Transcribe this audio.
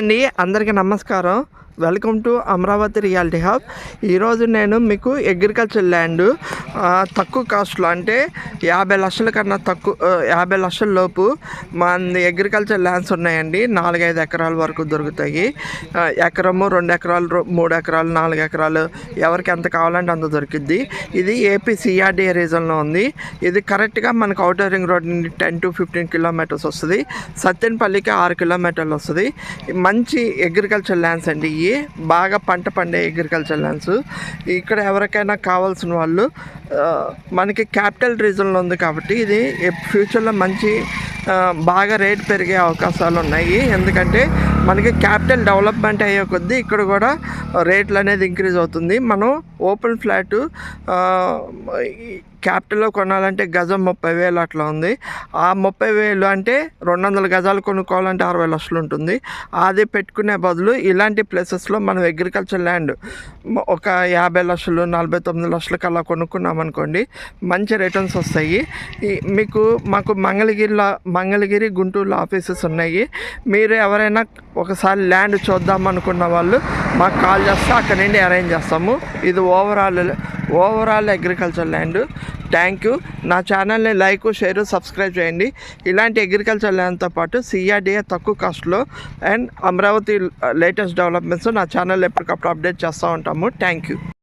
అండి, అందరికీ నమస్కారం. Welcome to Amaravati reality hub. ఈరోజు నేను మీకు అగ్రికల్చర్ ల్యాండ్ తక్కువ కాస్ట్లో, అంటే 50 లక్షల కన్నా తక్కువ, 50 లక్షల లోపు మన అగ్రికల్చర్ ల్యాండ్స్ ఉన్నాయండి. 4-5 ఎకరాల వరకు దొరుకుతాయి. ఎకరము, 2 ఎకరాలు, 3 ఎకరాలు, 4 ఎకరాలు, ఎవరికి ఎంత కావాలంటే అంత దొరికిద్ది. ఇది ఏపీ సిఆర్డీఏ రీజన్లో ఉంది. ఇది కరెక్ట్గా మనకు ఔటర్ రింగ్ రోడ్ నుండి 10 to 15 కిలోమీటర్స్ వస్తుంది. సత్తెనపల్లికి 6 కిలోమీటర్లు వస్తుంది. మంచి అగ్రికల్చర్ ల్యాండ్స్ అండి. ఇవి బాగా పంట పండే అగ్రికల్చర్ ల్యాండ్స్. ఇక్కడ ఎవరికైనా కావాల్సిన వాళ్ళు, మనకి క్యాపిటల్ రీజన్లో ఉంది కాబట్టి ఇది ఫ్యూచర్లో మంచి బాగా రేట్ పెరిగే అవకాశాలు ఉన్నాయి. ఎందుకంటే మనకి క్యాపిటల్ డెవలప్మెంట్ అయ్యే కొద్దీ ఇక్కడ కూడా రేట్లు అనేది ఇంక్రీజ్ అవుతుంది. మనం ఓపెన్ ఫ్లాటు క్యాపిటల్లో కొనాలంటే గజం 30,000 అట్లా ఉంది. ఆ 30,000 అంటే 200 గజాలు కొనుక్కోవాలంటే 60 లక్షలు ఉంటుంది. అది పెట్టుకునే బదులు ఇలాంటి ప్లేసెస్లో మనం అగ్రికల్చర్ ల్యాండ్ ఒక 50 లక్షలు, 49 లక్షలకు అలా కొనుక్కున్నామనుకోండి, మంచి రిటర్న్స్ వస్తాయి. మాకు మంగళగిరి, గుంటూరులో ఆఫీసెస్ ఉన్నాయి. మీరు ఎవరైనా ఒకసారి ల్యాండ్ చూద్దాం అనుకున్న వాళ్ళు మాకు కాల్ చేస్తే అక్కడి నుండి అరేంజ్ చేస్తాము. ఇది overall agriculture land. Thank you. నా ఛానల్ని లైక్, షేర్, సబ్స్క్రైబ్ చేయండి. ఇలాంటి అగ్రికల్చర్ ల్యాండ్తో పాటు సిఆర్డీఏ తక్కువ కాస్ట్లో అండ్ అమరావతి లేటెస్ట్ డెవలప్మెంట్స్ నా ఛానల్ ఎప్పటికప్పుడు అప్డేట్ చేస్తూ ఉంటాము. Thank you.